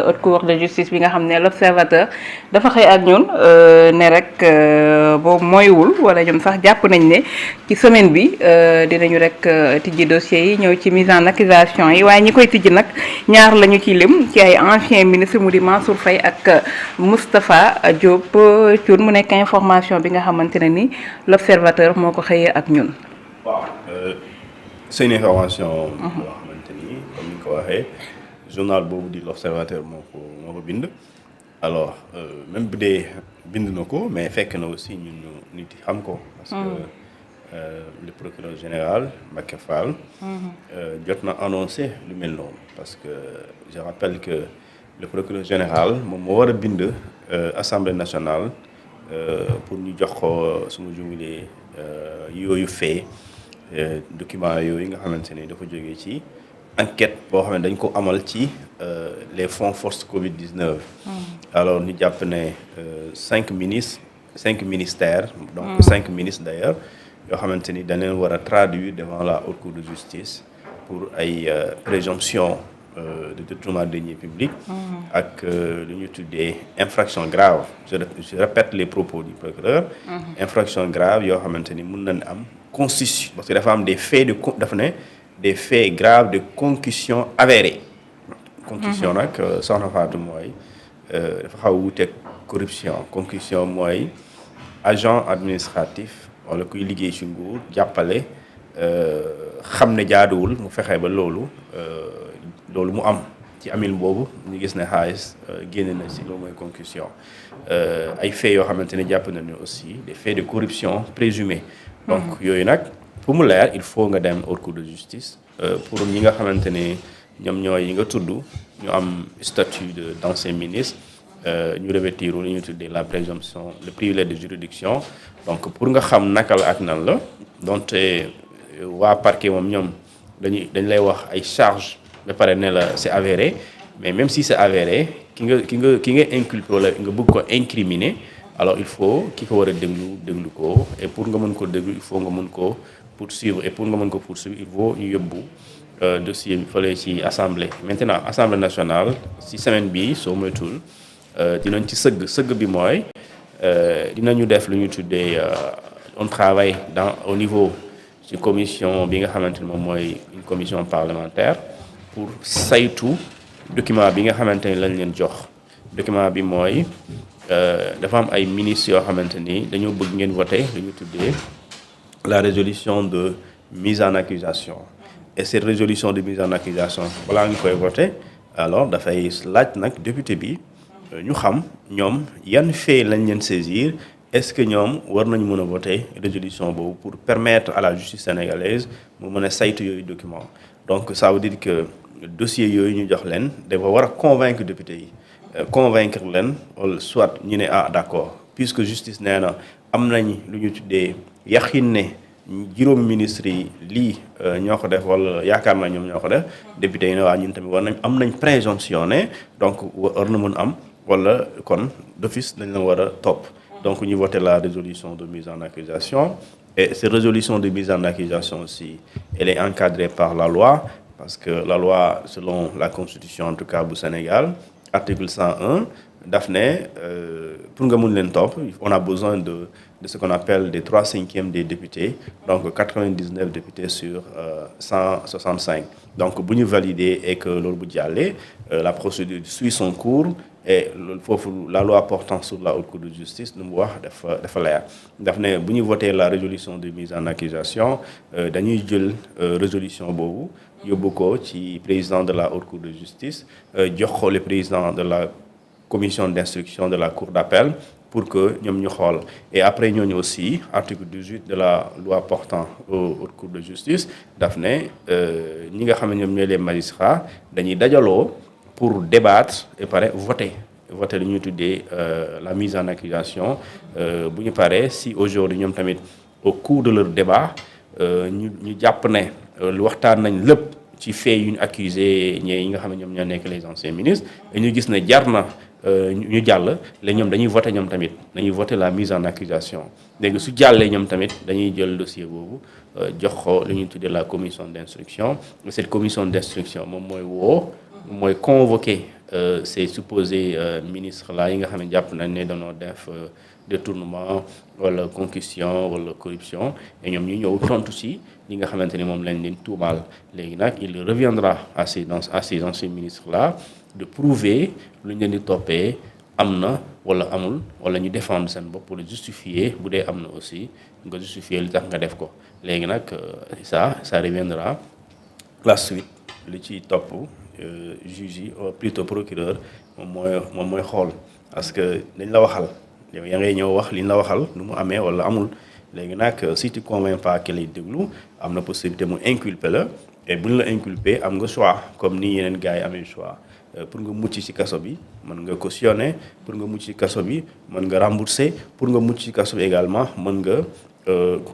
haute cour de justice bi nga xam ne l'observateur dafa xëy ak ñun ne rek boobu mooywul wala ñoom sax jàpp nañ ne ci semaine bi dinañu rek tijji dossiers yi ñëw ci mise en accusation yi waaye ñi koy tijji nag ñaar lañu ci lim ci ay ancien ministre mu di Mansour Faye ak Moustapha Diop Thioune mu nekk information bi nga xamante ne ni l'observateur moo ko xëyee ak ñun. waaw c'est une information. boo xamante ni comme ni nga ko waxee. journal boobu di l'observateur moo ko bind alors même bu dee bind na ko mais fekk na aussi ñun ñu nit yi xam ko parce que le procureur général Mbacké Fall jot na annoncé lu mel noonu parce que je rappelle que le procureur général moom moo war a bind assemblée nationale pour ñu jox ko suma jumulee yooyu fee document yooyu nga xamante ne dafa jógee ci enquête boo xam ne dañ ko amal ci les fonds force Covid-19. alors ñu jàpp ne 5 ministères. donc 5 ministres d'ailleurs yoo xamante ni dañ leen war a traduire devant la haute cour de justice pour ay présomption de détournement de deniers publics. ak lu ñu tuddee infraction grave je répète les propos du procureur. infraction grave yoo xamante ni mun nañ am constitution parce que dafa am des faits de dafa ne. des faits graves de concussion avérée. concussion nag soxna Fatou mooy dafa xaw a wuuteeg corruption concussion mooy agent administratif wala kuy liggéey ci nguur jàppale xam ne jaaduwul mu fexe ba loolu mu am ci amin boobu ñu gis ne xaalis génne na ci loolu mooy concussion ay faits yoo xamante ne jàpp nañu aussi des faits de corruption présumés. donc yooyu nag. pour mu leer il faut nga dem haute cour de justice pour ñi nga xamante ne ñoom ñooy yi nga tudd ñu am statut d'ancien ministre ñu revêtir lu ñu tuddee la présomption le privilège de juridiction donc pour nga xam naka la ak nan la donte waa parquet moom ñoom dañ lay wax ay charges ba pare ne la c'est avéré mais même si c'est avéré ki nga inculpé wala nga bëgg ko incriminer alors il faut ki ko war a déglu ko et pour nga mën ko déglu il faut nga mën ko poursuivre et pour nga mën ko poursuivre il faut ñu yóbbu dossier bi fële ci assemblée maintenant assemblée nationale ci semaine bi soo moytuwul dinañ ci sëgg bi mooy dinañu def lu ñu tuddee on travaille au niveau ci commission bi nga xamante ni moom mooy une commission parlementaire pour saytu document bi nga xamante ni lañ leen jox document bi mooy dafa am ay ministres yoo xamante ni dañoo bëgg ngeen voter lu ñu tuddee la résolution de mise en accusation et cette résolution de mise en accusation balaa ñu koy voter alors dafay laaj nag député bi ñu xam ñoom yan fait lañ leen saisir est-ce que ñoom war nañu mën a voter résolution boobu pour permettre à la justice sénégalaise mu mën a saytu yooyu document donc ça veut dire que dossier yooyu ñu jox leen dafa war a convaincre député yi convaincre leen wala soit ñu ne d'accord puisque justice nee na am nañ lu ñu tuddee yaxin ne juróomi ministres yi lii ñoo ko def wala yaakaar naa ñoom ñoo ko def député yi ne waa ñun tamit am nañ présomption ne donc war na mën am wala kon d'office dañ la war a topp donc ñu voté la résolution de mise en accusation et cette résolution de mise en accusation aussi elle est encadrée par la loi parce que la loi selon la constitution en tout cas bu Sénégal article 101 daf ne pour nga mun leen topp on a besoin de ce qu'on appelle des 3/5 des députés donc 99 députés sur 165 donc bu ñu valider et que loolu bu jàllee la procédure suit son cours et loolu foofu la loi portant sur la haute cour de justice lu mu wax dafa leer daf ne bu ñu voter la résolution de mise en accusation dañuy jël résolution boobu yóbbu ko ci président de la haute cour de justice jox ko le président de la commission d'instruction de la cour d'appel pour que ñoom ñu xool et après ñooñu aussi article 18 de la loi portant aux hautes cours de justice daf ne ñi nga xam ne ñoom ñooy les magistrats dañuy dajaloo pour débattre et pare voter lu ñuy tuddee la mise en accusation bu ñu paree si aujourd'hui ñoom tamit au cours de leur débat ñu jàpp ne lu waxtaan nañ lépp ci fait yu ñu accusé ñi nga xam ne ñoom ñoo nekk les anciens ministres ñu gis ne jar na ñu jàll léegi ñoom dañuy voter ñoom tamit dañuy voter la mise en accusation léegi su jàllee ñoom tamit dañuy jël dossier boobu jox ko lu ñuy tuddee la commission d'instruction cette commission d'instruction moom mooy convoquer ces supposés ministres là yi nga xam ne jàpp nañ ne dañoo def détournement wala concussion wala corruption et ñoom ñu ñëw tontu ci li nga xamante ni moom lañ leen tuumaal léegi nag il reviendra à ces anciens ministres là de prouver lu ñu leen di toppee am na wala amul wala ñu défendre seen bopp pour justifier bu dee am na aussi nga justifier li tax nga def ko léegi nag ça reviendra la suite li ci topp juge yi plutôt procureur moom mooy xool parce que dañ la waxal yow yaa ngay ñëw wax li ñu la waxal nu mu amee wala amul léegi nag si tu convaincs pas ki lay déglu am na possibilité mu inculper la et bu ñu la inculper am nga choix comme ni yeneen gars yi amee choix pour nga mucc ci kaso bi mën nga cautionner pour nga mucc ci kaso bi mën nga rembourser pour nga mucc ci kaso bi également mën nga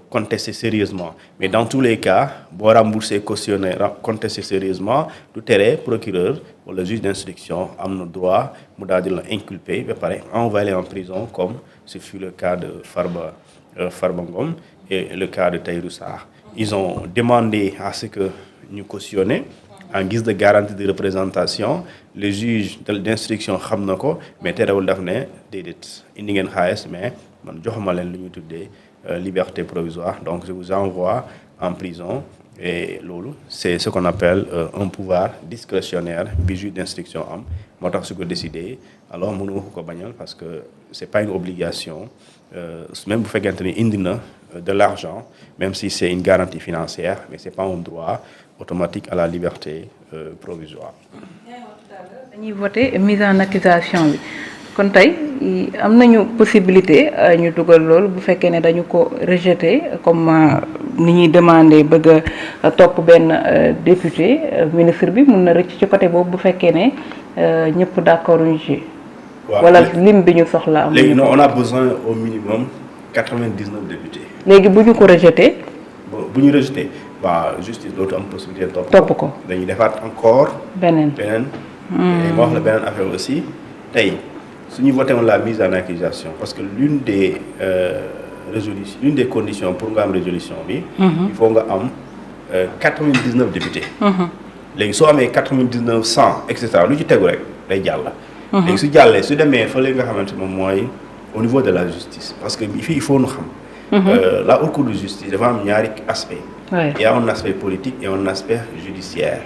contester sérieusement mais dans tous les cas boo rembourser cautionner contester sérieusement du tere procureur wala juge d'instruction am na droit mu daal di la inculper ba pare envoyer en prison comme ce fut le cas de Farba Ngom et le cas de Tahirou Sarr. Ils ont demandé à ce que ñu cautionner en guise de garantie de représentation le juge d'instruction xam na ko mais terewul daf ne déedéet indi ngeen xaalis mais man joxuma leen lu ñu tuddee liberté provisoire donc je vous envoie en prison et loolu c'est ce qu'on appelle un pouvoir discrétionnaire bi juge d'instruction am moo tax su ko décider alors mënu ko bañal parce que c'est pas une obligation même bu fekkente ni indi na de l'argent même si c'est une garantie financière mais c'est pas un droit automatique à la liberté provisoire. dañuy voter mise en accusation bi kon tey am nañu possibilité ñu dugal loolu bu fekkee ne dañu ko rejeter comme ni ñuy demander bëgg a topp benn député ministre bi mun na rëcc ci côté boobu bu fekkee ne ñëpp d'accord ñu ci. wala lim bi ñu soxla am. léegi non on a besoin au minimum 99 députés. léegi bu ñu ko rejeter. bu ñu rejeter waaw justice dootu am possibilité topp ko dañuy defaat encore. beneen. ma wax la beneen affaire aussi tey su ñu voté woon la mise en accusation parce que l'une des conditions pour nga am résolution bi. il faut nga am 99 députés. léegi soo amee 99 100 et cetera lu ci tegu rek day jàll. léegi su jàllee su demee fële nga xamante moom mooy au niveau de la justice parce que fii il faut nu xam. la haute cour de justice dafa am ñaari aspect. Il y a un aspect politique et un aspect judiciaire.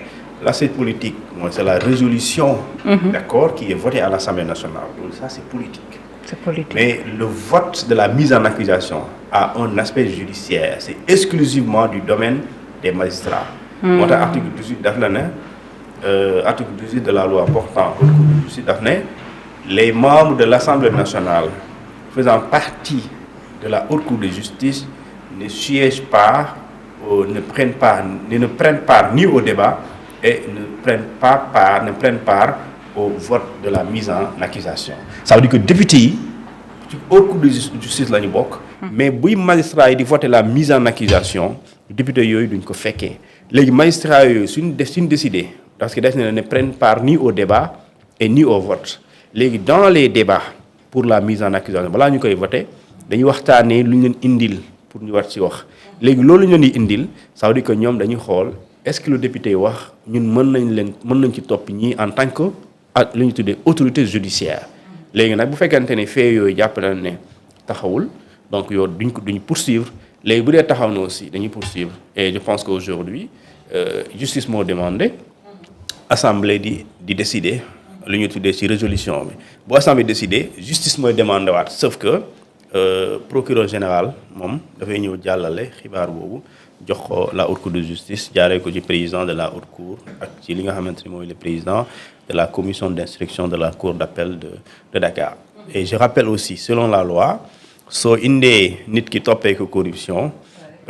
L'aspect politique, c'est la résolution, d'accord, qui est votée à l'Assemblée nationale. Donc ça, c'est politique. C'est politique. Mais le vote de la mise en accusation a un aspect judiciaire. C'est exclusivement du domaine des magistrats. Article 18 article 18 de la loi portant haute cour de justice les membres de l'Assemblée nationale faisant partie de la haute cour de justice ne siègent pas, ne prennent part ni au débat et ne prennent part au vote de la mise en accusation. Ça veut dire que député yi ci haute cour de justice la ñu bokk. mais buy magistrat yi di voter la mise en accusation député yooyu duñ ko fekkee léegi magistrat yooyu suñ décidé parce que def na ne prennent part ni au débat et ni au vote léegi dans les débats pour la mise en accusation balaa ñu koy voter dañuy waxtaanee lu ñu leen indil pour ñu war ci wax léegi loolu ñu leen di indil ça veut dire que ñoom dañuy xool est-ce que le député wax ñun mën nañ ci topp ñii en tant que ak lu ñu tuddee autorité judiciaire léegi nag bu fekkente ne fee yooyu jàpp nañ ne taxawul donc yow duñ poursuivre léegi bu dee taxaw na aussi dañuy poursuivre et je pense qu'aujourd'hui justice moo demandé assemblée di décider lu ñu tuddee ci résolution bi bu assemblée décider justice mooy demandé waat sauf que procureur général moom dafay ñëw jàllale xibaar boobu jox ko la haute cour de justice jaaree ko ci président de la haute cour ak ci li nga xamante ni mooy le président de la commission d'instruction de la cour d'appel de Dakar. Et je rappelle aussi selon la loi soo indee nit ki toppee ko corruption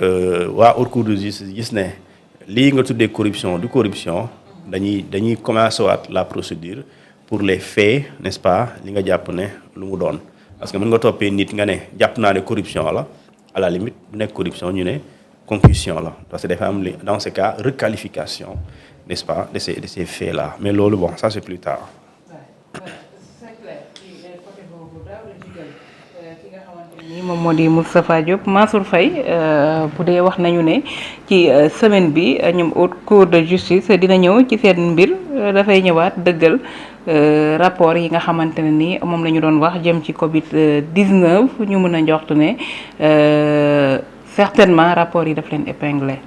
waa haute cour de justice gis ne lii nga tuddee corruption du corruption dañuy commencer waat la procédure pour les faits n'est-ce pas li nga jàpp ne lu mu doon parce que mën nga toppee nit nga ne jàpp naa ne corruption la à la limite bu nekk corruption ñu ne concussion là parce que dafa am dans ce cas requalification n'est-ce pas de ces faits là mais loolu bon ça c'est plus tard. moom moo di Moustapha Diop Mansour Faye bu dee wax nañu ne ci semaine bi ñoom haute cour de justice dina ñëw ci seen mbir dafay ñëwaat dëggal rapport yi nga xamante ne ni moom la ñu doon wax jëm ci Covid 19 ñu mën a njortu ne certainement rapport yi daf leen épinglé.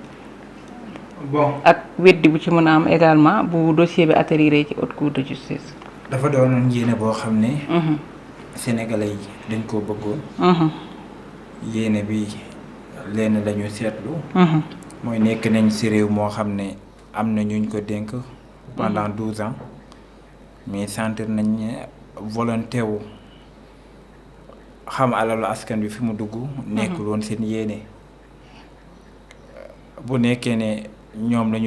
bon ak weddi bu ci mën a am également bu dossier bi atterrir ci haute cour de justice. dafa doonoon yéene boo xam ne. Sénégalais yi dañ koo bëggoon. yéene bi lenn la ñu seetlu. mooy nekk nañ ci réew moo xam ne am na ñuñ ko dénk. pendant 12 ans mais sentir nañ ne volonté wu xam alalu askan bi fi mu dugg. nekkul woon seen yéene bu nekkee ne ñoom lañu